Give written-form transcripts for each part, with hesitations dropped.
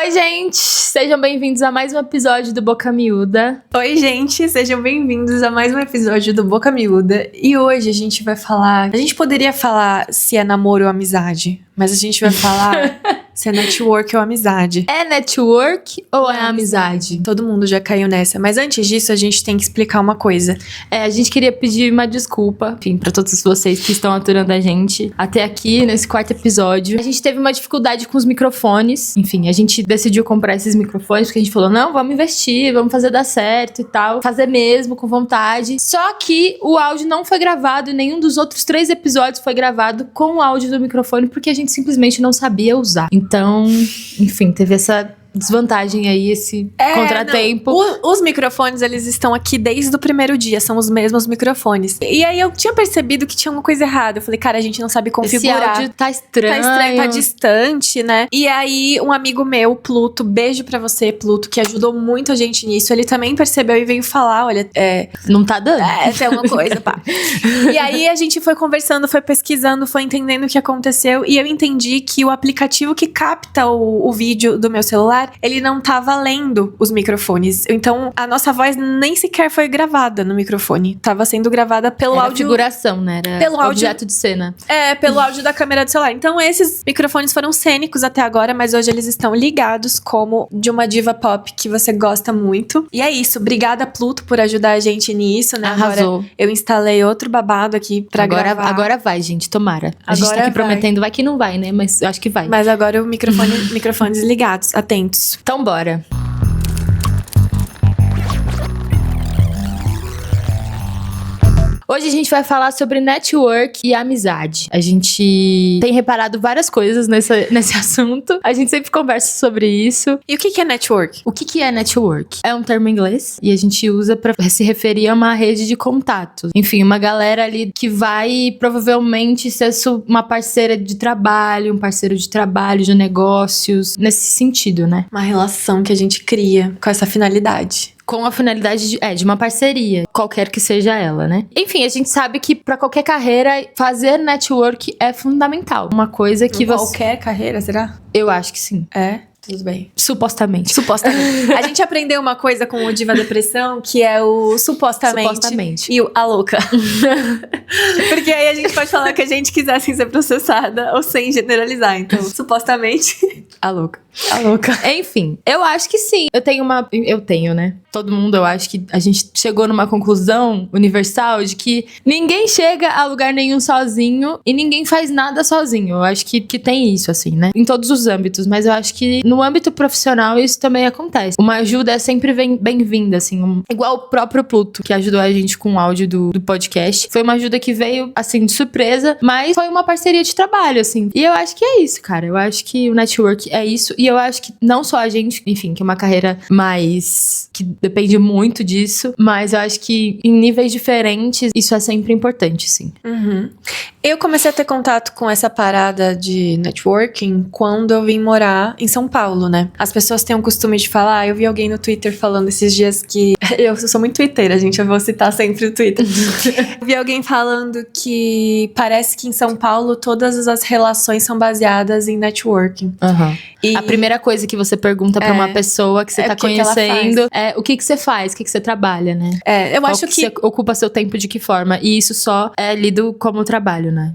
Oi, gente! Sejam bem-vindos a mais um episódio do Boca Miúda. Oi, gente! Sejam bem-vindos a mais um episódio do Boca Miúda. E hoje a gente vai falar... A gente poderia falar se é namoro ou amizade, mas a gente vai falar se é network ou amizade. É network ou é amizade? Todo mundo já caiu nessa. Mas antes disso, a gente tem que explicar uma coisa. A gente queria pedir uma desculpa, enfim, pra todos vocês que estão aturando a gente até aqui, nesse quarto episódio. A gente teve uma dificuldade com os microfones. Enfim, a gente decidiu comprar esses microfones porque a gente falou, não, vamos investir, vamos fazer dar certo e tal. Fazer mesmo, com vontade. Só que o áudio não foi gravado e nenhum dos outros 3 episódios foi gravado com o áudio do microfone porque a gente simplesmente não sabia usar. Então, enfim, teve essa desvantagem aí, esse contratempo. Os microfones, eles estão aqui desde o primeiro dia, são os mesmos microfones. E aí eu tinha percebido que tinha uma coisa errada. Eu falei, cara, a gente não sabe configurar. Esse áudio tá estranho. Tá estranho, tá distante, né? E aí um amigo meu, Pluto, beijo pra você, Pluto, que ajudou muito a gente nisso. Ele também percebeu e veio falar, olha, não tá dando? Tem alguma coisa, pá. E aí a gente foi conversando, foi pesquisando, foi entendendo o que aconteceu. E eu entendi que o aplicativo que capta o vídeo do meu celular, ele não tava lendo os microfones. Então, a nossa voz nem sequer foi gravada no microfone. Tava sendo gravada pelo áudio... figuração, né? Era pelo objeto de cena. Pelo áudio da câmera do celular. Então, esses microfones foram cênicos até agora, mas hoje eles estão ligados como de uma diva pop que você gosta muito. E é isso. Obrigada, Pluto, por ajudar a gente nisso, né? Arrasou. Agora, eu instalei outro babado aqui pra gravar. Agora vai, gente. Tomara. A gente Agora tá aqui vai. prometendo, vai que não vai, né? Mas eu acho que vai. Mas agora o microfones ligados, atentos. Então, bora. Hoje a gente vai falar sobre network e amizade. A gente tem reparado várias coisas nesse assunto. A gente sempre conversa sobre isso. E o que é network? O que é network? É um termo em inglês e a gente usa pra se referir a uma rede de contatos. Enfim, uma galera ali que vai provavelmente ser uma parceira de trabalho, um parceiro de trabalho, de negócios, nesse sentido, né? Uma relação que a gente cria com essa finalidade. Com a finalidade de uma parceria, qualquer que seja ela, né? Enfim, a gente sabe que pra qualquer carreira, fazer network é fundamental. Uma coisa que Qualquer carreira, será? Eu acho que sim. Tudo bem. Supostamente. A gente aprendeu uma coisa com o Diva Depressão, que é o supostamente. E o a louca. Porque aí a gente pode falar que a gente quiser sem ser processada ou sem generalizar. Então, supostamente, A louca. a louca. Enfim, eu acho que sim. Eu tenho, né? Todo mundo, eu acho que a gente chegou numa conclusão universal de que ninguém chega a lugar nenhum sozinho e ninguém faz nada sozinho. Eu acho que tem isso, assim, né? Em todos os âmbitos, mas eu acho que no âmbito profissional isso também acontece. Uma ajuda é sempre bem-vinda, assim. Igual o próprio Pluto, que ajudou a gente com o áudio do podcast. Foi uma ajuda que veio, assim, de surpresa, mas foi uma parceria de trabalho, assim. E eu acho que é isso, cara. Eu acho que o network é isso. E eu acho que não só a gente, enfim, que é uma carreira mais... que depende muito disso, mas eu acho que em níveis diferentes isso é sempre importante, sim. Uhum. Eu comecei a ter contato com essa parada de networking quando eu vim morar em São Paulo, né? As pessoas têm o costume de falar, eu vi alguém no Twitter falando esses dias que... Eu sou muito twitteira, gente, eu vou citar sempre o Twitter. Eu vi alguém falando que parece que em São Paulo todas as relações são baseadas em networking. Uhum. E a primeira coisa que você pergunta pra uma pessoa que você tá conhecendo é o que você faz, o que você trabalha, né? Eu acho que... Você ocupa seu tempo de que forma? E isso só é lido como trabalho, né?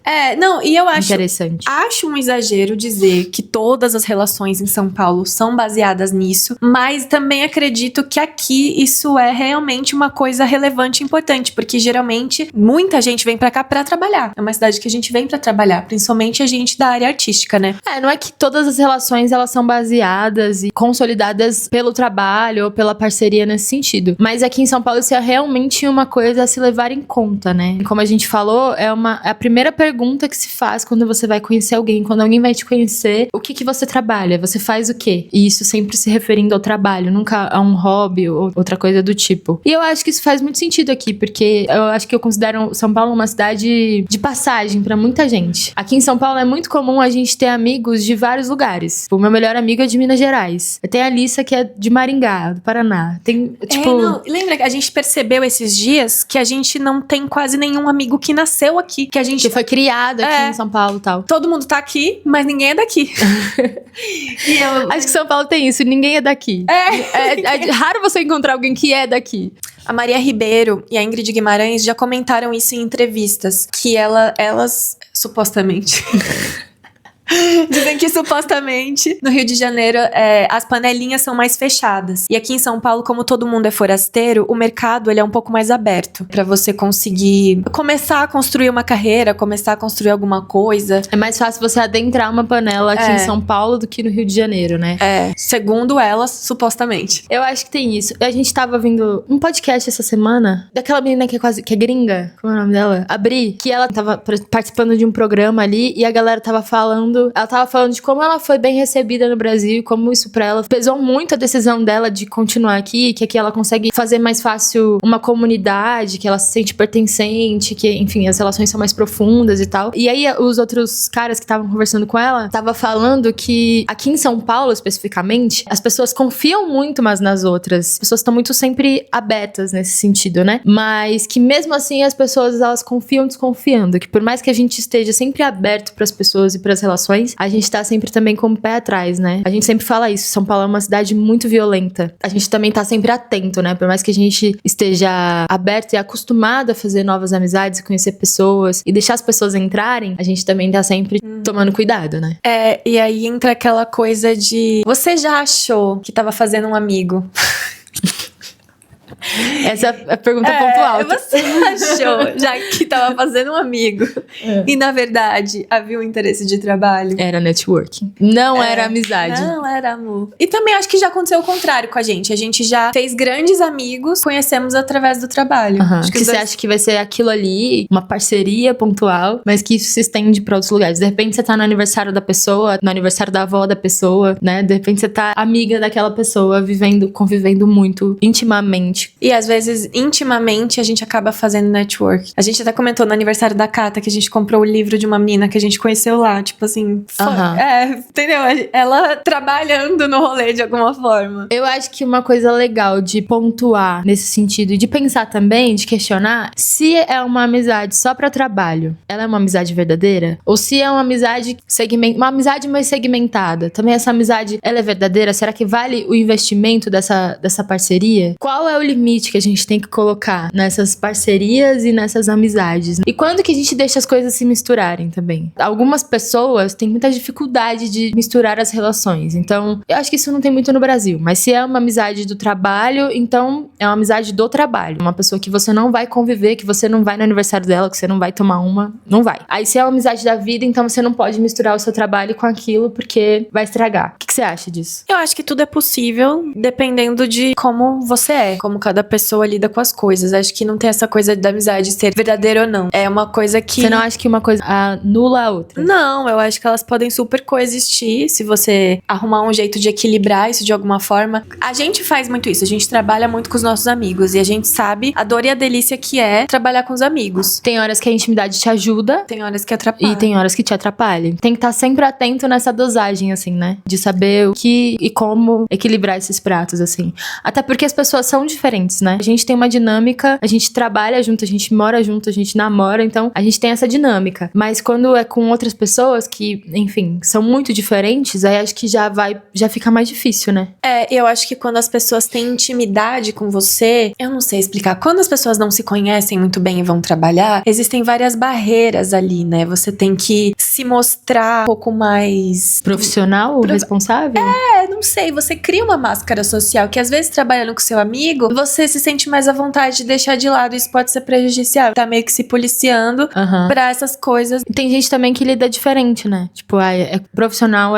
E eu acho... Interessante. Acho um exagero dizer que todas as relações em São Paulo são baseadas nisso, mas também acredito que aqui isso é realmente uma coisa relevante e importante, porque geralmente muita gente vem pra cá pra trabalhar. É uma cidade que a gente vem pra trabalhar, principalmente a gente da área artística, né? Não é que todas as relações elas são baseadas e consolidadas pelo trabalho ou pela parceria nesse sentido, mas aqui em São Paulo isso é realmente uma coisa a se levar em conta, né? Como a gente falou, é a primeira pergunta que se faz quando você vai conhecer alguém, quando alguém vai te conhecer, o que você trabalha? Você faz o quê? E isso sempre se referindo ao trabalho, nunca a um hobby ou outra coisa do tipo. E eu acho que isso faz muito sentido aqui, porque eu acho que eu considero São Paulo uma cidade de passagem pra muita gente. Aqui em São Paulo é muito comum a gente ter amigos de vários lugares. O meu melhor amigo é de Minas Gerais. Eu tenho a Alissa, que é de Maringá, do Paraná. Tem, tipo... não, lembra que a gente percebeu esses dias que a gente não tem quase nenhum amigo que nasceu aqui. Que a gente... Que foi criado aqui em São Paulo e tal. Todo mundo tá aqui, mas ninguém é daqui. Acho que São Paulo tem isso, ninguém é daqui. É raro você encontrar alguém que é daqui. A Maria Ribeiro e a Ingrid Guimarães já comentaram isso em entrevistas. Que elas supostamente... Dizem que supostamente no Rio de Janeiro as panelinhas são mais fechadas. E aqui em São Paulo, como todo mundo é forasteiro, o mercado ele é um pouco mais aberto pra você conseguir começar a construir uma carreira, começar a construir alguma coisa. É mais fácil você adentrar uma panela aqui em São Paulo do que no Rio de Janeiro, né? Segundo elas, supostamente. Eu acho que tem isso. A gente tava vendo um podcast essa semana daquela menina que é gringa. Como é o nome dela? A Bri. Que ela tava participando de um programa ali e a galera tava falando. Ela tava falando de como ela foi bem recebida no Brasil e como isso pra ela pesou muito a decisão dela de continuar aqui, que aqui ela consegue fazer mais fácil uma comunidade, que ela se sente pertencente, que, enfim, as relações são mais profundas e tal. E aí, os outros caras que estavam conversando com ela, tava falando que aqui em São Paulo, especificamente, as pessoas confiam muito umas nas outras. As pessoas estão muito sempre abertas nesse sentido, né? Mas que mesmo assim, as pessoas, elas confiam desconfiando, que por mais que a gente esteja sempre aberto pras pessoas e pras relações, a gente tá sempre também com o pé atrás, né? A gente sempre fala isso, São Paulo é uma cidade muito violenta. A gente também tá sempre atento, né? Por mais que a gente esteja aberto e acostumado a fazer novas amizades, conhecer pessoas e deixar as pessoas entrarem, a gente também tá sempre tomando cuidado, né? E aí entra aquela coisa de... Você já achou que tava fazendo um amigo? Essa é a pergunta pontual. Você achou já que tava fazendo um amigo e na verdade havia um interesse de trabalho? Era networking. Não era amizade. Não era amor. E também acho que já aconteceu o contrário com a gente. A gente já fez grandes amigos, conhecemos através do trabalho. Acho que você acha que vai ser aquilo ali, uma parceria pontual, mas que isso se estende pra outros lugares. De repente você tá no aniversário da pessoa, no aniversário da avó da pessoa, né? De repente você tá amiga daquela pessoa, convivendo muito intimamente. E às vezes, intimamente, a gente acaba fazendo network. A gente até comentou no aniversário da Cata que a gente comprou o livro de uma menina que a gente conheceu lá. Tipo assim, entendeu? Ela trabalhando no rolê de alguma forma. Eu acho que uma coisa legal de pontuar nesse sentido e de pensar também, de questionar, se é uma amizade só pra trabalho, ela é uma amizade verdadeira? Ou se é uma amizade uma amizade mais segmentada? Também essa amizade, ela é verdadeira? Será que vale o investimento dessa parceria? Qual é o limite que a gente tem que colocar nessas parcerias e nessas amizades? E quando que a gente deixa as coisas se misturarem também? Algumas pessoas têm muita dificuldade de misturar as relações. Então, eu acho que isso não tem muito no Brasil. Mas se é uma amizade do trabalho, então é uma amizade do trabalho. Uma pessoa que você não vai conviver, que você não vai no aniversário dela, que você não vai tomar uma, não vai. Aí se é uma amizade da vida, então você não pode misturar o seu trabalho com aquilo porque vai estragar. O que você acha disso? Eu acho que tudo é possível dependendo de como você é, como cada pessoa lida com as coisas. Acho que não tem essa coisa da amizade ser verdadeira ou não. É uma coisa que... Você não acha que uma coisa anula a outra? Não, eu acho que elas podem super coexistir se você arrumar um jeito de equilibrar isso de alguma forma. A gente faz muito isso, a gente trabalha muito com os nossos amigos e a gente sabe a dor e a delícia que é trabalhar com os amigos. Tem horas que a intimidade te ajuda. Tem horas que atrapalha. E tem horas que te atrapalha. Tem que estar sempre atento nessa dosagem, assim, né? De saber o que e como equilibrar esses pratos, assim. Até porque as pessoas são diferentes, né? A gente tem uma dinâmica, a gente trabalha junto, a gente mora junto, a gente namora, então a gente tem essa dinâmica. Mas quando é com outras pessoas que, enfim, são muito diferentes, aí acho que já fica mais difícil, né? Eu acho que quando as pessoas têm intimidade com você, eu não sei explicar. Quando as pessoas não se conhecem muito bem e vão trabalhar, existem várias barreiras ali, né? Você tem que se mostrar um pouco mais... Profissional? Responsável? Não sei. Você cria uma máscara social que às vezes trabalhando com seu amigo, você se sente mais à vontade de deixar de lado. Isso pode ser prejudicial. Tá meio que se policiando pra essas coisas. Tem gente também que lida diferente, né? Tipo, profissional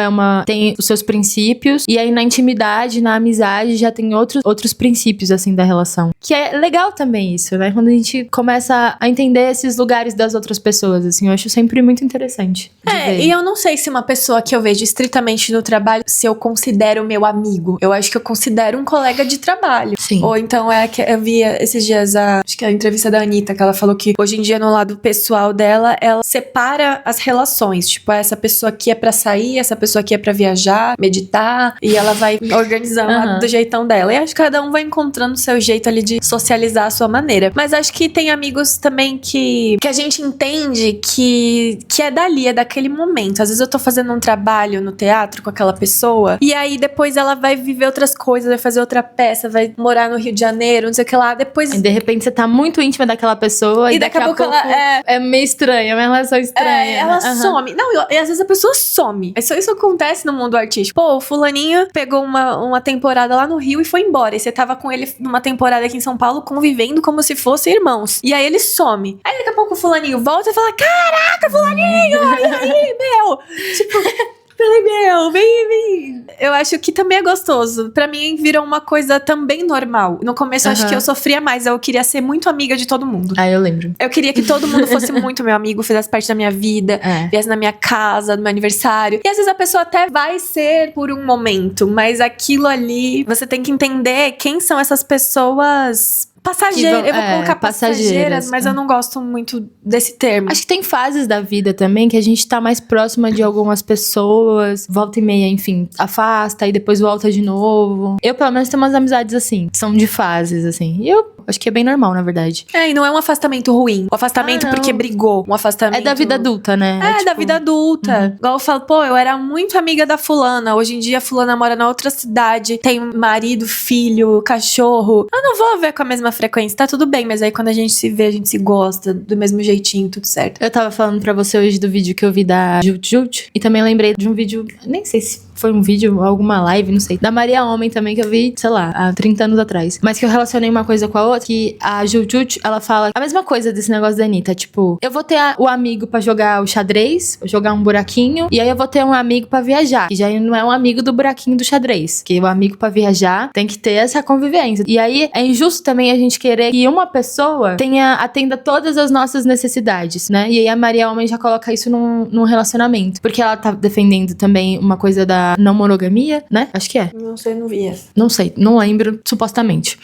tem os seus princípios e aí na intimidade, na amizade já tem outros princípios, assim, da relação. Que é legal também isso, né? Quando a gente começa a entender esses lugares das outras pessoas, assim, eu acho sempre muito interessante de ver. E eu não sei se uma pessoa que eu vejo estritamente no trabalho, se eu considero meu amigo. Eu acho que eu considero um colega de trabalho. Sim. Ou então então é que eu vi esses dias acho que a entrevista da Anitta, que ela falou que hoje em dia no lado pessoal dela, ela separa as relações, tipo, essa pessoa aqui é pra sair, essa pessoa aqui é pra viajar, meditar, e ela vai organizando do jeitão dela. E acho que cada um vai encontrando o seu jeito ali de socializar a sua maneira. Mas acho que tem amigos também que a gente entende que é dali, é daquele momento. Às vezes eu tô fazendo um trabalho no teatro com aquela pessoa, e aí depois ela vai viver outras coisas, vai fazer outra peça, vai morar no Rio de Janeiro, não sei o que lá, depois... E de repente você tá muito íntima daquela pessoa e daqui a pouco ela é meio estranha, é uma relação estranha. Ela some. Não, e às vezes a pessoa some. Isso acontece no mundo artístico. Pô, o fulaninho pegou uma temporada lá no Rio e foi embora. E você tava com ele numa temporada aqui em São Paulo convivendo como se fossem irmãos. E aí ele some. Aí daqui a pouco o fulaninho volta e fala: caraca, fulaninho! E aí, meu? Tipo... Falei, meu, vem. Eu acho que também é gostoso. Pra mim, virou uma coisa também normal. No começo, eu acho que eu sofria mais. Eu queria ser muito amiga de todo mundo. Ah, eu lembro. Eu queria que todo mundo fosse muito meu amigo, fizesse parte da minha vida, viesse na minha casa, no meu aniversário. E às vezes a pessoa até vai ser por um momento, mas aquilo ali, você tem que entender quem são essas pessoas... Passageiras, eu vou colocar passageiras, mas eu não gosto muito desse termo. Acho que tem fases da vida também que a gente tá mais próxima de algumas pessoas, volta e meia, enfim, afasta e depois volta de novo. Eu, pelo menos, tenho umas amizades assim, que são de fases, assim. E eu acho que é bem normal, na verdade. E não é um afastamento ruim. Um afastamento porque brigou. Um afastamento... É da vida adulta, né? É da vida adulta. Igual eu falo, pô, eu era muito amiga da fulana. Hoje em dia a fulana mora na outra cidade, tem marido, filho, cachorro. Eu não vou ver com a mesma frequência, tá tudo bem, mas aí quando a gente se vê, a gente se gosta do mesmo jeitinho, tudo certo. Eu tava falando pra você hoje do vídeo que eu vi da Jut Jut, e também lembrei de um vídeo, nem sei se foi um vídeo ou alguma live, não sei, da Maria Homem também, que eu vi, sei lá, há 30 anos atrás. Mas que eu relacionei uma coisa com a outra, que a Jut Jut, ela fala a mesma coisa desse negócio da Anitta, tipo, eu vou ter o amigo pra jogar o xadrez, jogar um buraquinho, e aí eu vou ter um amigo pra viajar, que já não é um amigo do buraquinho do xadrez, que o amigo pra viajar tem que ter essa convivência. E aí é injusto também a gente querer que uma pessoa atenda todas as nossas necessidades, né? E aí a Maria Homem já coloca isso num relacionamento, porque ela tá defendendo também uma coisa da não monogamia, né? Acho que é. Não sei, não vi essa. Não sei, não lembro, supostamente.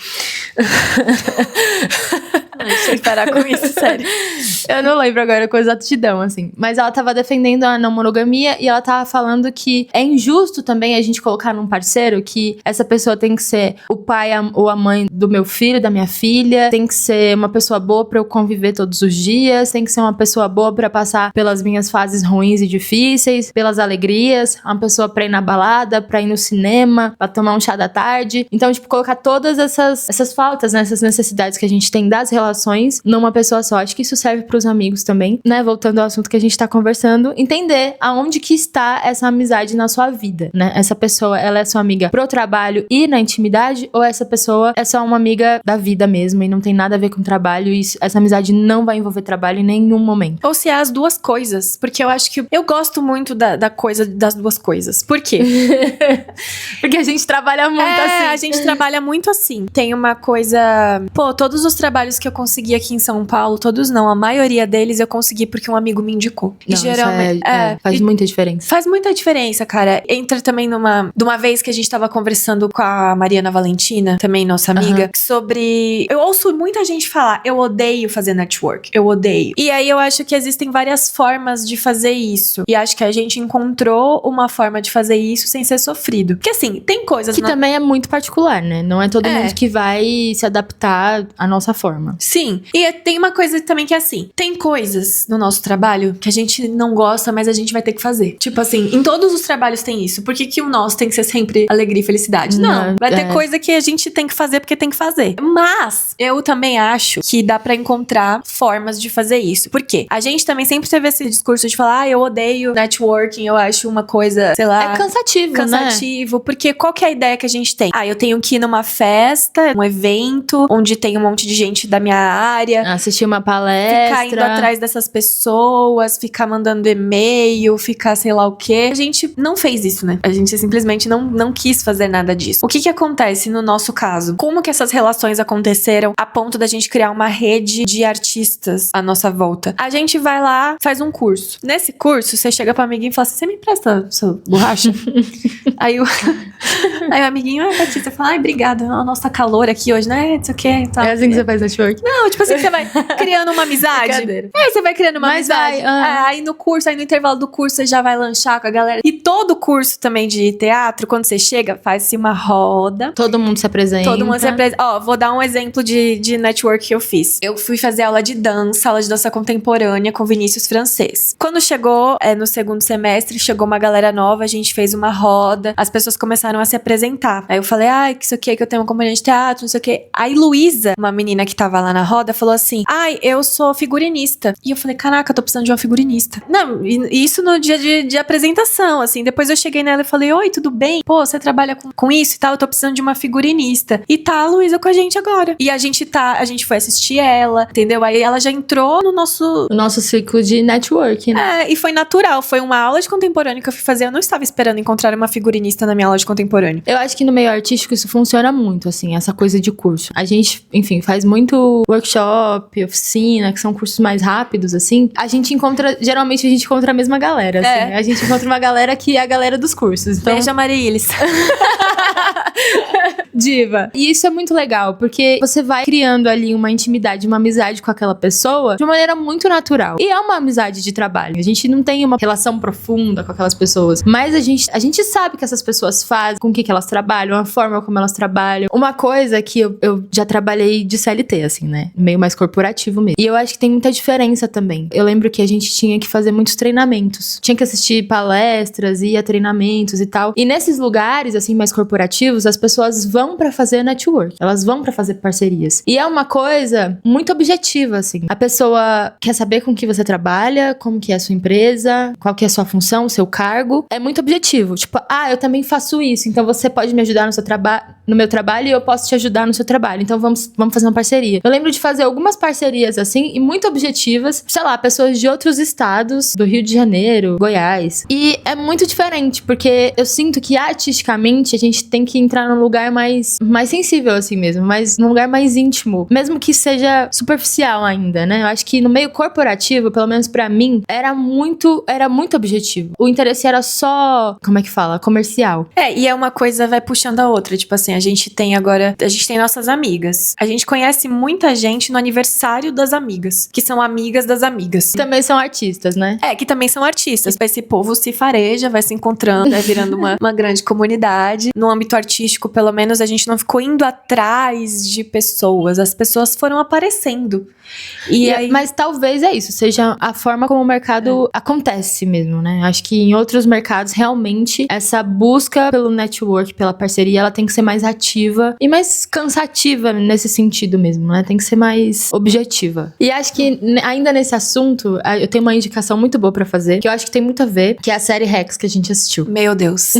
Não sei parar com isso, sério. Eu não lembro agora com exatidão, assim. Mas ela tava defendendo a não monogamia e ela tava falando que é injusto também a gente colocar num parceiro que essa pessoa tem que ser o pai ou a mãe do meu filho, da minha filha, tem que ser uma pessoa boa pra eu conviver todos os dias, tem que ser uma pessoa boa pra passar pelas minhas fases ruins e difíceis, pelas alegrias, uma pessoa pra ir na balada, pra ir no cinema, pra tomar um chá da tarde. Então, tipo, colocar todas essas faltas, né, essas necessidades que a gente tem das relações numa pessoa só. Acho que isso serve pros amigos também, né? Voltando ao assunto que a gente tá conversando, entender aonde que está essa amizade na sua vida, né? Essa pessoa, ela é sua amiga pro trabalho e na intimidade, ou essa pessoa é só uma amiga da vida mesmo e não tem nada a ver com trabalho e essa amizade não vai envolver trabalho em nenhum momento. Ou se é as duas coisas, porque eu acho que eu gosto muito da coisa das duas coisas. Por quê? Porque a gente trabalha muito assim. A gente trabalha muito assim. Tem uma coisa... Pô, todos os trabalhos que eu consegui aqui em São Paulo, todos não, a maioria deles eu consegui porque um amigo me indicou. Não, e geralmente... faz muita diferença. Faz muita diferença, cara. Entra também de uma vez que a gente tava conversando com a Mariana Valentina, também nossa amiga, sobre... Eu ouço muita gente falar, eu odeio fazer network, eu odeio. E aí eu acho que existem várias formas de fazer isso. E acho que a gente encontrou uma forma de fazer isso sem ser sofrido. Porque assim, tem coisas... Que também é muito particular, né? Não é todo mundo que vai se adaptar à nossa forma. Sim. E tem uma coisa também que é assim, tem coisas no nosso trabalho que a gente não gosta, mas a gente vai ter que fazer. Tipo assim, em todos os trabalhos tem isso. Por que o nosso tem que ser sempre alegria e felicidade? Não. Vai ter coisa que a gente tem que fazer porque tem que fazer. Mas eu também acho que dá pra encontrar formas de fazer isso. Por quê? A gente também sempre teve esse discurso de falar, eu odeio networking, eu acho uma coisa, sei lá... É cansativo, né? Porque qual que é a ideia que a gente tem? Eu tenho que ir numa festa, um evento, onde tem um monte de gente da minha área. Assistir uma palestra. Ficar indo atrás dessas pessoas, ficar mandando e-mail, ficar sei lá o quê. A gente não fez isso, né? A gente simplesmente não quis fazer nada disso. O que acontece no nosso caso? Como que essas relações aconteceram a ponto da gente criar uma rede de artistas à nossa volta? A gente vai lá, faz um curso. Nesse curso, você chega pro amiguinho e fala assim, você me empresta sua borracha? aí o amiguinho, artista, fala, obrigada, nossa, tá calor aqui hoje, né? Não sei o quê. Tá. É assim que você faz network? Não, tipo assim, você vai criando uma amizade. Você vai criando uma amizade. Aí no curso, aí no intervalo do curso, você já vai lanchar com a galera. E todo curso também de teatro, quando você chega, faz-se uma roda. Todo mundo se apresenta. Todo mundo se apresenta. Ó, vou dar um exemplo de network que eu fiz. Eu fui fazer aula de dança contemporânea com Vinícius Francês. Quando chegou, no segundo semestre, chegou uma galera nova, a gente fez uma roda, as pessoas começaram a se apresentar. Aí eu falei, que isso aqui, que eu tenho uma companhia de teatro, não sei o quê. Aí Luísa, uma menina que tava lá na roda, falou assim, eu sou figurinista. E eu falei, caraca, eu tô precisando de uma figurinista. Não, isso no dia de apresentação, assim. Depois eu cheguei nela e falei, oi, tudo bem? Pô, você trabalha com isso e tal, eu tô precisando de uma figurinista. E tá a Luísa com a gente agora. E a gente foi assistir ela, entendeu? Aí ela já entrou no nosso ciclo de networking, né? E foi natural. Foi uma aula de contemporâneo que eu fui fazer. Eu não estava esperando encontrar uma figurinista na minha aula de contemporâneo. Eu acho que no meio artístico isso funciona muito, assim, essa coisa de curso. A gente, enfim, faz muito workshop, oficina, que são cursos mais rápidos, assim. Geralmente a gente encontra a mesma galera, assim. A gente encontra uma galera que é a galera dos cursos. Então... Beijo, Marilis. Diva. E isso é muito legal, porque você vai criando ali uma intimidade, uma amizade com aquela pessoa de uma maneira muito natural. E é uma amizade de trabalho. A gente não tem uma relação profunda com aquelas pessoas, mas a gente sabe que essas pessoas fazem, com o que elas trabalham, a forma como elas trabalham. Uma coisa que eu já trabalhei de CLT, assim, né? Meio mais corporativo mesmo. E eu acho que tem muita diferença também. Eu lembro que a gente tinha que fazer muitos treinamentos. Tinha que assistir palestras, ir a treinamentos e tal. E nesses lugares, assim, mais corporativos, as pessoas vão pra fazer network. Elas vão pra fazer parcerias. E é uma coisa muito objetiva, assim. A pessoa quer saber com que você trabalha, como que é a sua empresa, qual que é a sua função, o seu cargo. É muito objetivo. Tipo, eu também faço isso, então você pode me ajudar no meu trabalho e eu posso te ajudar no seu trabalho. Então vamos fazer uma parceria. Eu lembro de fazer algumas parcerias, assim, e muito objetivas. Sei lá, pessoas de outros estados, do Rio de Janeiro, Goiás. E é muito diferente, porque eu sinto que artisticamente a gente tem que entrar num lugar mais sensível, assim mesmo, num lugar mais íntimo, mesmo que seja superficial ainda, né? Eu acho que no meio corporativo, pelo menos pra mim, era muito objetivo. O interesse era só, como é que fala? Comercial. E é uma coisa vai puxando a outra, tipo assim, a gente tem nossas amigas. A gente conhece muita gente no aniversário das amigas, que são amigas das amigas. Também são artistas, né? Que também são artistas. Esse povo se fareja, vai se encontrando, vai virando uma grande comunidade. No âmbito artístico, pelo menos, a gente não ficou indo atrás de pessoas. As pessoas foram aparecendo. Mas talvez isso, seja a forma como o mercado acontece mesmo, né? Acho que em outros mercados, realmente, essa busca pelo network, pela parceria, ela tem que ser mais ativa e mais cansativa nesse sentido mesmo, né? Tem que ser mais objetiva. E acho que, ainda nesse assunto, eu tenho uma indicação muito boa pra fazer, que eu acho que tem muito a ver, que é a série Hacks que a gente assistiu. Meu Deus.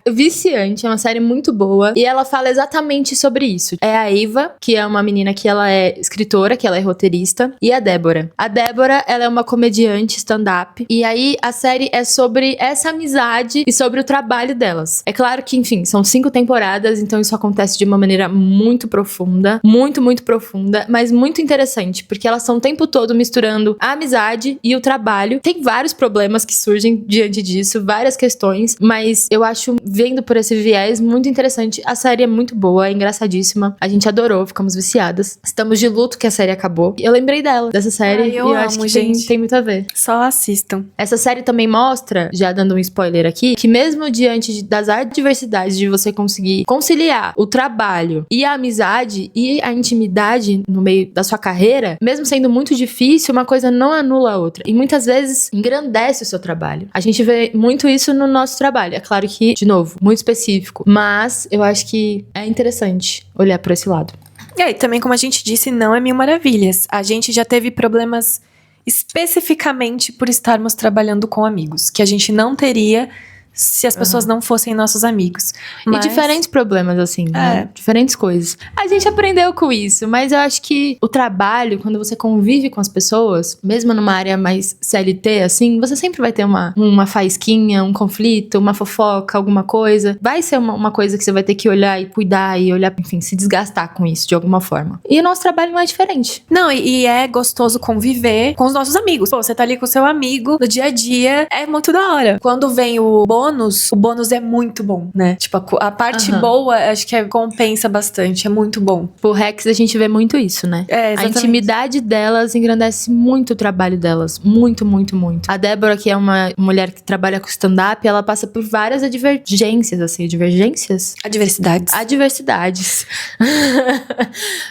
Viciante, é uma série muito boa e ela fala exatamente sobre isso. É a Eva, que é uma menina que ela é escritora, que ela é roteirista, e a Débora. A Débora, ela é uma comediante stand-up e aí a série é sobre essa amizade e sobre o trabalho delas. É claro que, enfim, são 5 temporadas, então isso acontece de uma maneira muito profunda, muito, muito profunda, mas muito interessante, porque elas estão o tempo todo misturando a amizade e o trabalho. Tem vários problemas que surgem diante disso, várias questões, mas eu acho, vendo por esse viés, muito interessante. A série é muito boa, é engraçadíssima. A gente adorou, ficamos viciadas. Estamos de luto que a série acabou. Eu lembrei dessa série e eu acho que tem muito a ver. Só assistam. Essa série também mostra, já dando um spoiler aqui, que mesmo diante das adversidades de você conseguir conciliar o trabalho e a amizade e a intimidade no meio da sua carreira, mesmo sendo muito difícil, uma coisa não anula a outra. E muitas vezes engrandece o seu trabalho. A gente vê muito isso no nosso trabalho. É claro que, de novo, muito específico. Mas eu acho que é interessante olhar por esse lado. E aí, também, como a gente disse, não é 1000 maravilhas. A gente já teve problemas especificamente por estarmos trabalhando com amigos, que a gente não teria se as pessoas não fossem nossos amigos. Mas... E diferentes problemas, assim, né? Diferentes coisas. A gente aprendeu com isso, mas eu acho que o trabalho, quando você convive com as pessoas, mesmo numa área mais CLT, assim, você sempre vai ter uma faísquinha, um conflito, uma fofoca, alguma coisa. Vai ser uma coisa que você vai ter que olhar e cuidar e olhar, enfim, se desgastar com isso de alguma forma. E o nosso trabalho não é diferente. Não, e é gostoso conviver com os nossos amigos. Pô, você tá ali com o seu amigo no dia a dia, é muito da hora. Quando vem o bônus é muito bom, né? Tipo, a parte boa, acho que compensa bastante, é muito bom. Por Rex, a gente vê muito isso, né? É, exatamente. A intimidade delas engrandece muito o trabalho delas. Muito, muito, muito. A Débora, que é uma mulher que trabalha com stand-up, ela passa por várias advergências, assim. Advergências? Adversidades. Adversidades.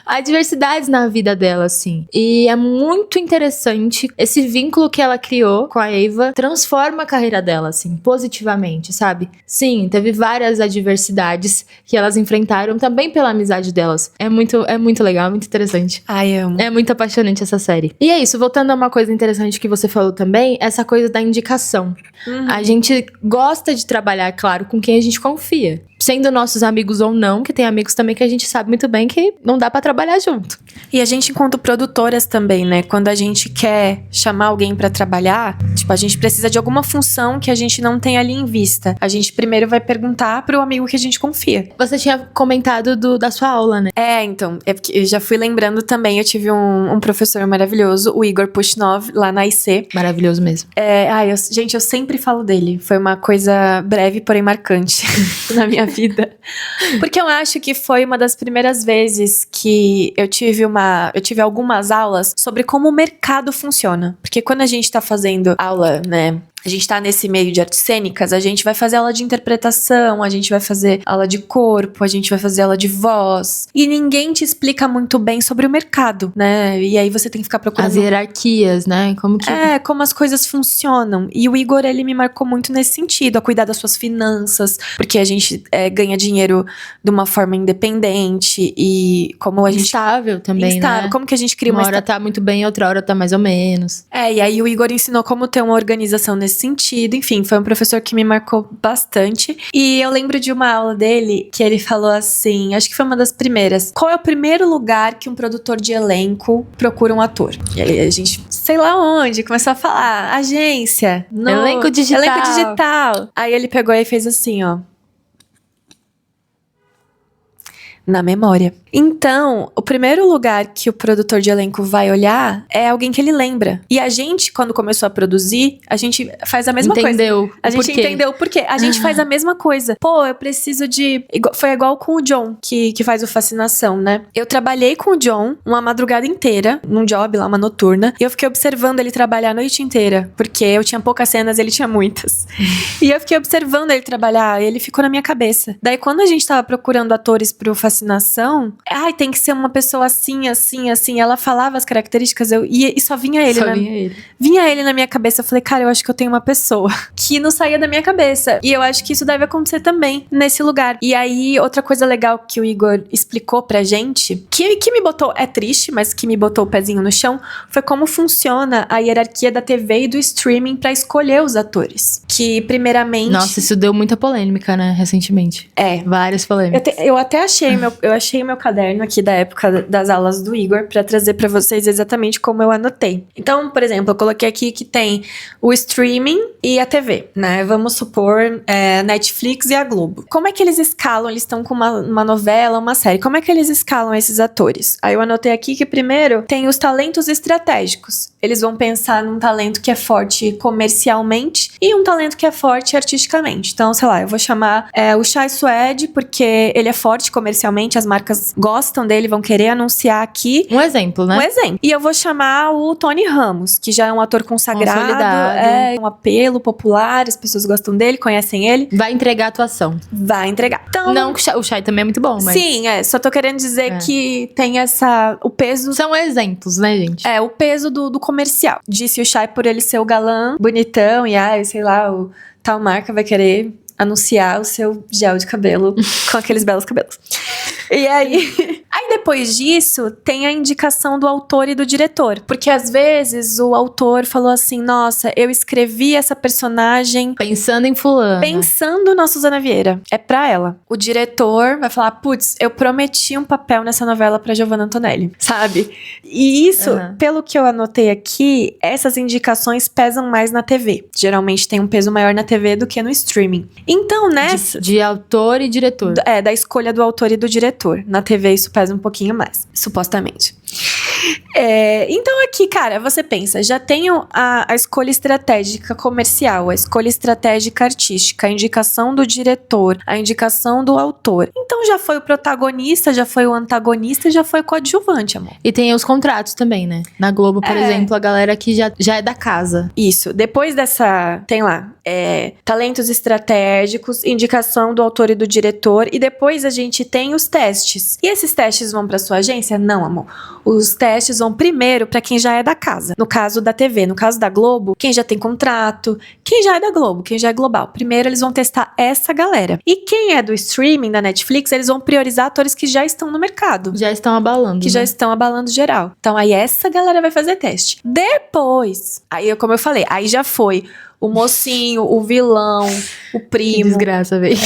Adversidades na vida dela, assim. E é muito interessante esse vínculo que ela criou com a Ava, transforma a carreira dela, assim, positivamente, sabe? Sim, teve várias adversidades que elas enfrentaram também pela amizade delas. É muito legal, muito interessante. Ai, amo. É muito apaixonante essa série. E é isso, voltando a uma coisa interessante que você falou também, essa coisa da indicação. A gente gosta de trabalhar, claro, com quem a gente confia. Sendo nossos amigos ou não, que tem amigos também que a gente sabe muito bem que não dá pra trabalhar junto. E a gente, enquanto produtoras também, né? Quando a gente quer chamar alguém pra trabalhar, tipo, a gente precisa de alguma função que a gente não tem ali em vista. A gente primeiro vai perguntar pro amigo que a gente confia. Você tinha comentado da sua aula, né? Então, é porque eu já fui lembrando também, eu tive um professor maravilhoso, o Igor Pushnov, lá na IC. Maravilhoso mesmo. Gente, eu sempre falo dele. Foi uma coisa breve, porém marcante na minha vida. Porque eu acho que foi uma das primeiras vezes que eu tive algumas aulas sobre como o mercado funciona. Porque quando a gente tá fazendo aula, né, a gente tá nesse meio de artes cênicas, a gente vai fazer aula de interpretação, a gente vai fazer aula de corpo, a gente vai fazer aula de voz. E ninguém te explica muito bem sobre o mercado, né? E aí você tem que ficar procurando... As hierarquias, né? Como as coisas funcionam. E o Igor, ele me marcou muito nesse sentido, a cuidar das suas finanças, porque a gente ganha dinheiro de uma forma independente e como a gente... Instável também, né? Como que a gente cria uma hora tá muito bem, outra hora tá mais ou menos. E aí o Igor ensinou como ter uma organização nesse sentido. Enfim, foi um professor que me marcou bastante. E eu lembro de uma aula dele que ele falou assim, acho que foi uma das primeiras: qual é o primeiro lugar que um produtor de elenco procura um ator? E aí a gente, sei lá onde, começou a falar, agência, elenco digital. Aí ele pegou e fez assim, ó, na memória. Então, o primeiro lugar que o produtor de elenco vai olhar é alguém que ele lembra. E a gente, quando começou a produzir, a gente faz a mesma coisa. A gente entendeu por quê. A gente faz a mesma coisa. Pô, eu preciso de... Foi igual com o John, que faz o Fascinação, né? Eu trabalhei com o John uma madrugada inteira, num job lá, uma noturna, e eu fiquei observando ele trabalhar a noite inteira, porque eu tinha poucas cenas, ele tinha muitas. E eu fiquei observando ele trabalhar, e ele ficou na minha cabeça. Daí, quando a gente tava procurando atores pro Fascinação, tem que ser uma pessoa assim, assim, assim. Ela falava as características, e só vinha ele. Vinha ele na minha cabeça. Eu falei, cara, eu acho que eu tenho uma pessoa que não saía da minha cabeça. E eu acho que isso deve acontecer também nesse lugar. E aí, outra coisa legal que o Igor explicou pra gente, que me botou, é triste, mas que me botou o pezinho no chão, foi como funciona a hierarquia da TV e do streaming pra escolher os atores. Que, primeiramente... Nossa, isso deu muita polêmica, né, recentemente. Várias polêmicas. Eu até achei meu caderno aqui da época das aulas do Igor pra trazer pra vocês exatamente como eu anotei. Então, por exemplo, eu coloquei aqui que tem o streaming e a TV, né? Vamos supor Netflix e a Globo. Como é que eles escalam? Eles estão com uma novela, uma série. Como é que eles escalam esses atores? Aí eu anotei aqui que primeiro tem os talentos estratégicos. Eles vão pensar num talento que é forte comercialmente e um talento que é forte artisticamente. Então, sei lá, eu vou chamar o Chai Suede porque ele é forte comercialmente, as marcas gostam dele, vão querer anunciar aqui. Um exemplo, né? Um exemplo. E eu vou chamar o Tony Ramos, que já é um ator consagrado, um apelo popular, as pessoas gostam dele, conhecem ele. Vai entregar a atuação. Vai entregar. Então, não, o Shai também é muito bom, mas... Sim, só tô querendo dizer que tem o peso... São exemplos, né, gente? O peso do comercial. Disse o Shai por ele ser o galã, bonitão, e sei lá, tal marca vai querer anunciar o seu gel de cabelo com aqueles belos cabelos. E aí depois disso, tem a indicação do autor e do diretor. Porque às vezes o autor falou assim, nossa, eu escrevi essa personagem Pensando em fulano. pensando na Suzana Vieira. É pra ela. O diretor vai falar, putz, eu prometi um papel nessa novela pra Giovanna Antonelli, sabe? E isso, pelo que eu anotei aqui, essas indicações pesam mais na TV. Geralmente tem um peso maior na TV do que no streaming. Então, nessa... De autor e diretor. Da escolha do autor e do diretor. Na TV isso pesa um pouquinho mais, supostamente. Então aqui, cara, você pensa, já tenho a escolha estratégica comercial, a escolha estratégica artística, a indicação do diretor, a indicação do autor. Então já foi o protagonista, já foi o antagonista, já foi o coadjuvante, amor. E tem os contratos também, né? Na Globo, por exemplo, a galera que já é da casa. Isso. Depois dessa, tem lá, talentos estratégicos, indicação do autor e do diretor, e depois a gente tem os testes. E esses testes vão pra sua agência? Não, amor. Os testes vão primeiro pra quem já é da casa. No caso da TV, no caso da Globo, quem já tem contrato, quem já é da Globo, quem já é global. Primeiro eles vão testar essa galera. E quem é do streaming, da Netflix, eles vão priorizar atores que já estão no mercado. Já estão abalando. Que já estão abalando geral. Então aí essa galera vai fazer teste. Depois, aí como eu falei, aí já foi o mocinho, o vilão, o primo. Que desgraça, velho.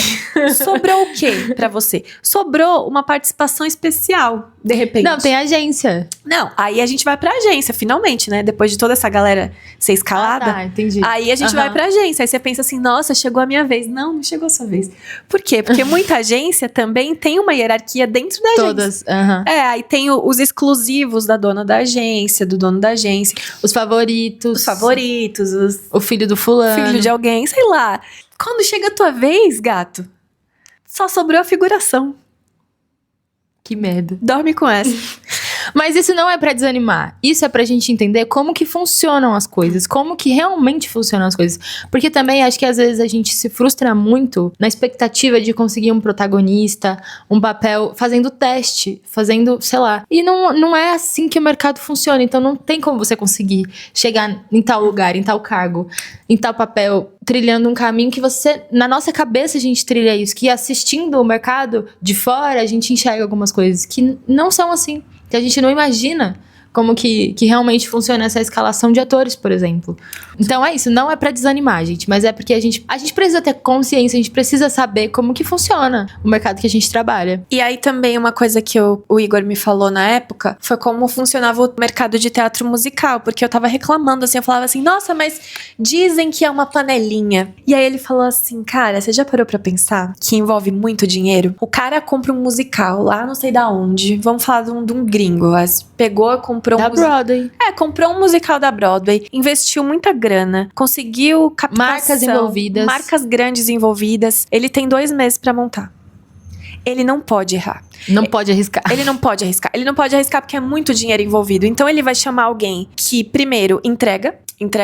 Sobrou o quê pra você? Sobrou uma participação especial, de repente. Não, tem agência. Não, aí a gente vai pra agência, finalmente, né? Depois de toda essa galera ser escalada. Ah, tá, entendi. Aí a gente vai pra agência. Aí você pensa assim, nossa, chegou a minha vez. Não, não chegou a sua vez. Por quê? Porque muita agência também tem uma hierarquia dentro da agência. Todas, aí tem os exclusivos da dona da agência, do dono da agência. Os favoritos. O filho do fulano. Filho de alguém, sei lá. Quando chega a tua vez, gato, só sobrou a figuração. Que merda. Dorme com essa. Mas isso não é pra desanimar. Isso é pra gente entender como que funcionam as coisas. Como que realmente funcionam as coisas. Porque também acho que às vezes a gente se frustra muito na expectativa de conseguir um protagonista, um papel, fazendo teste, fazendo, sei lá. E não é assim que o mercado funciona. Então não tem como você conseguir chegar em tal lugar, em tal cargo, em tal papel, trilhando um caminho que você... Na nossa cabeça a gente trilha isso. Que assistindo o mercado de fora, a gente enxerga algumas coisas que não são assim. Que a gente não imagina como que realmente funciona essa escalação de atores, por exemplo. Então é isso, não é pra desanimar, gente, mas é porque a gente precisa ter consciência, a gente precisa saber como que funciona o mercado que a gente trabalha. E aí também uma coisa que o Igor me falou na época foi como funcionava o mercado de teatro musical, porque eu tava reclamando assim, eu falava assim, nossa, mas dizem que é uma panelinha. E aí ele falou assim, cara, você já parou pra pensar que envolve muito dinheiro? O cara compra um musical lá não sei da onde, vamos falar de um gringo, mas pegou, comprou da Broadway. Comprou um musical da Broadway, investiu muita grana, conseguiu captação, marcas envolvidas, marcas grandes envolvidas. Ele tem 2 meses pra montar. Ele não pode errar. Não pode arriscar. Ele não pode arriscar. Ele não pode arriscar porque é muito dinheiro envolvido. Então ele vai chamar alguém que, primeiro, entrega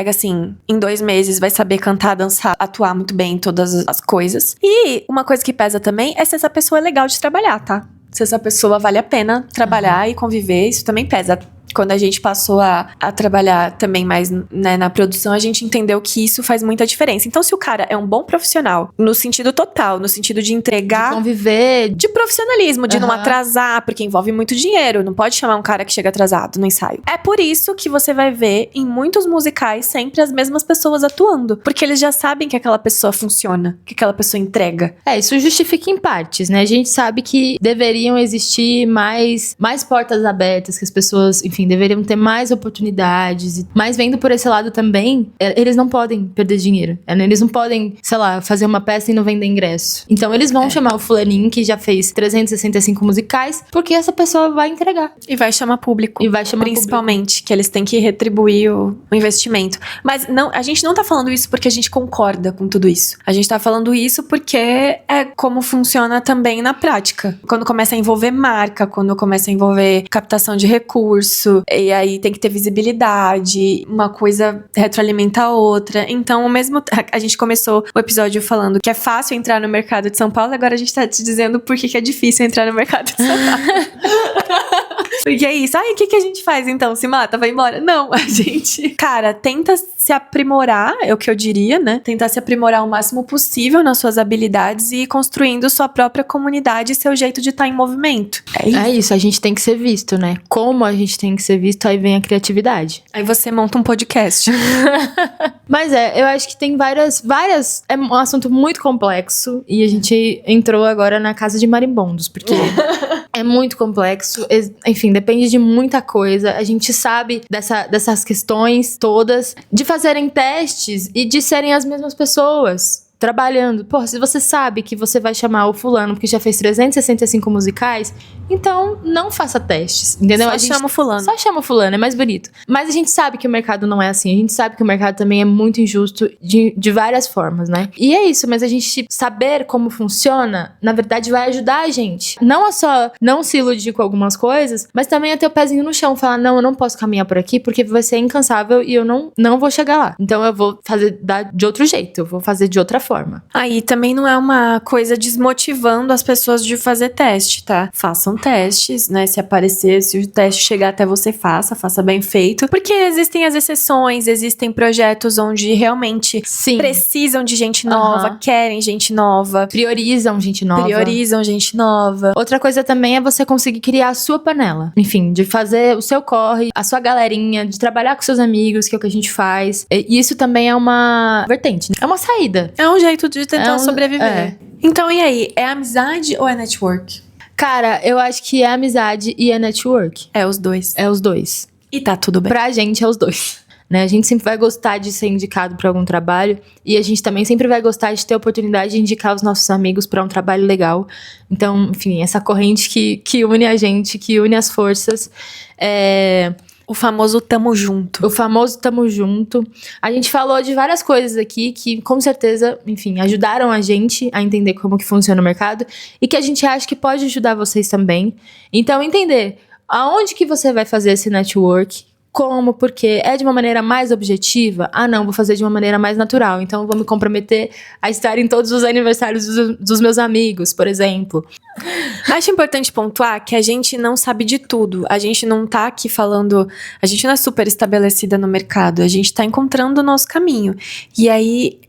assim, em 2 meses, vai saber cantar, dançar, atuar muito bem em todas as coisas. E uma coisa que pesa também é se essa pessoa é legal de trabalhar, tá? Se essa pessoa vale a pena trabalhar e conviver, isso também pesa. Quando a gente passou a trabalhar também mais, né, na produção, a gente entendeu que isso faz muita diferença. Então, se o cara é um bom profissional, no sentido total, no sentido de entregar... De conviver. De profissionalismo, de não atrasar, porque envolve muito dinheiro. Não pode chamar um cara que chega atrasado no ensaio. É por isso que você vai ver em muitos musicais sempre as mesmas pessoas atuando. Porque eles já sabem que aquela pessoa funciona, que aquela pessoa entrega. Isso justifica em partes, né? A gente sabe que deveriam existir mais portas abertas, que as pessoas, enfim, deveriam ter mais oportunidades. Mas vendo por esse lado também, eles não podem perder dinheiro. Eles não podem, sei lá, fazer uma peça e não vender ingresso. Então eles vão chamar o fulaninho que já fez 365 musicais, porque essa pessoa vai entregar. E vai chamar público. E vai chamar principalmente, que eles têm que retribuir o investimento. Mas não, a gente não tá falando isso porque a gente concorda com tudo isso. A gente tá falando isso porque é como funciona também na prática. Quando começa a envolver marca, quando começa a envolver captação de recurso, e aí tem que ter visibilidade, uma coisa retroalimenta a outra. Então, a gente começou o episódio falando que é fácil entrar no mercado de São Paulo, agora a gente tá te dizendo por que é difícil entrar no mercado de São Paulo. Porque é isso. Ai, o que a gente faz então? Se mata? Vai embora? Não, a gente, cara, tenta se aprimorar, é o que eu diria, né? Tentar se aprimorar o máximo possível nas suas habilidades e ir construindo sua própria comunidade e seu jeito de estar em movimento. É isso, a gente tem que ser visto, né? Como a gente tem que ser visto, aí vem a criatividade. Aí você monta um podcast. Mas eu acho que tem várias. É um assunto muito complexo e a gente entrou agora na casa de marimbondos, porque é muito complexo. Enfim, depende de muita coisa. A gente sabe dessas questões todas, de fazerem testes e de serem as mesmas pessoas trabalhando. Pô, se você sabe que você vai chamar o fulano porque já fez 365 musicais, então não faça testes, entendeu? Só chama o fulano. Só chama o fulano, é mais bonito. Mas a gente sabe que o mercado não é assim. A gente sabe que o mercado também é muito injusto de várias formas, né? E é isso, mas a gente saber como funciona, na verdade, vai ajudar a gente. Não é só não se iludir com algumas coisas, mas também é ter o pezinho no chão. Falar, não, eu não posso caminhar por aqui porque vai ser incansável e eu não vou chegar lá. Então eu vou fazer de outro jeito, eu vou fazer de outra forma. Aí também não é uma coisa desmotivando as pessoas de fazer teste, tá? Façam testes, né? Se aparecer, se o teste chegar até você, faça bem feito. Porque existem as exceções, existem projetos onde realmente precisam de gente nova, querem gente nova. Priorizam gente nova. Outra coisa também é você conseguir criar a sua panela. Enfim, de fazer o seu corre, a sua galerinha, de trabalhar com seus amigos, que é o que a gente faz. E isso também é uma vertente, né? É uma saída. É um jeito de tentar sobreviver. Então, e aí? É amizade ou é network? Cara, eu acho que é amizade e é network. É os dois. É os dois. E tá tudo bem. Pra gente é os dois. Né? A gente sempre vai gostar de ser indicado pra algum trabalho. E a gente também sempre vai gostar de ter a oportunidade de indicar os nossos amigos pra um trabalho legal. Então, enfim, essa corrente que une a gente, que une as forças. O famoso tamo junto. O famoso tamo junto. A gente falou de várias coisas aqui que, com certeza, enfim, ajudaram a gente a entender como que funciona o mercado e que a gente acha que pode ajudar vocês também. Então, entender aonde que você vai fazer esse network, como, porque é de uma maneira mais objetiva? Ah, não, vou fazer de uma maneira mais natural. Então, eu vou me comprometer a estar em todos os aniversários dos meus amigos, por exemplo. Acho importante pontuar que a gente não sabe de tudo. A gente não tá aqui falando... A gente não é super estabelecida no mercado. A gente tá encontrando o nosso caminho. E aí...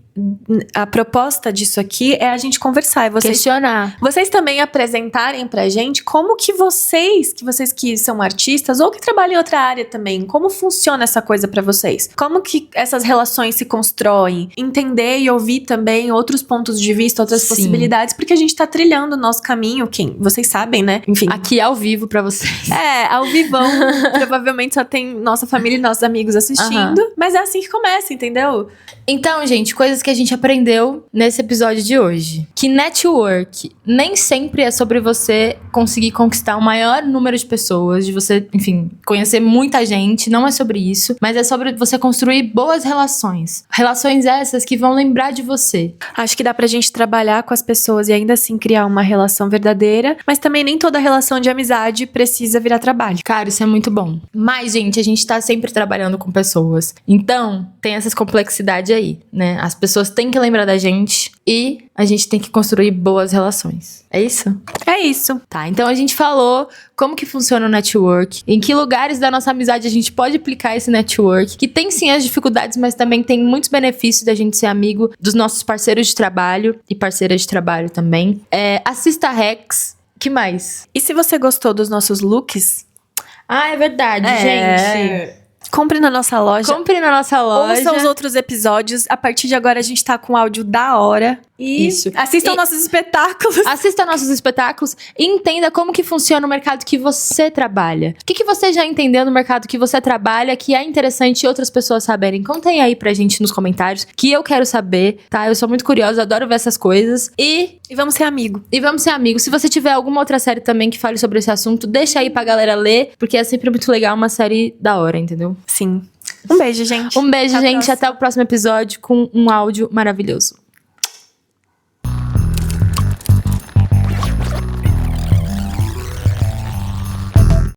A proposta disso aqui é a gente conversar. É questionar. Vocês também apresentarem pra gente como que vocês que são artistas ou que trabalham em outra área também, como funciona essa coisa pra vocês? Como que essas relações se constroem? Entender e ouvir também outros pontos de vista, outras possibilidades, porque a gente tá trilhando o nosso caminho, vocês sabem, né? Enfim. Aqui ao vivo pra vocês. Ao vivão. Provavelmente só tem nossa família e nossos amigos assistindo, mas é assim que começa, entendeu? Então, gente, coisas que a gente aprendeu nesse episódio de hoje. Que network nem sempre é sobre você conseguir conquistar o maior número de pessoas, de você, enfim, conhecer muita gente, não é sobre isso, mas é sobre você construir boas relações. Relações essas que vão lembrar de você. Acho que dá pra gente trabalhar com as pessoas e ainda assim criar uma relação verdadeira, mas também nem toda relação de amizade precisa virar trabalho. Cara, isso é muito bom. Mas, gente, a gente tá sempre trabalhando com pessoas. Então, tem essas complexidades aí, né? As pessoas têm que lembrar da gente e a gente tem que construir boas relações. É isso? É isso. Tá, então a gente falou como que funciona o network, em que lugares da nossa amizade a gente pode aplicar esse network, que tem sim as dificuldades, mas também tem muitos benefícios da gente ser amigo dos nossos parceiros de trabalho e parceiras de trabalho também. Assista a Rex. Que mais? E se você gostou dos nossos looks? Ah, é verdade, gente. Compre na nossa loja. Compre na nossa loja. Ouça os outros episódios. A partir de agora a gente tá com áudio da hora. E isso. Assistam nossos espetáculos. Assista nossos espetáculos e entenda como que funciona o mercado que você trabalha. O que você já entendeu no mercado que você trabalha, que é interessante outras pessoas saberem? Contem aí pra gente nos comentários, que eu quero saber, tá? Eu sou muito curiosa, adoro ver essas coisas. E vamos ser amigo. E vamos ser amigos. Se você tiver alguma outra série também que fale sobre esse assunto, deixa aí pra galera ler, porque é sempre muito legal, uma série da hora, entendeu? Sim. Um beijo, gente. Um beijo, gente. Até o próximo episódio com um áudio maravilhoso.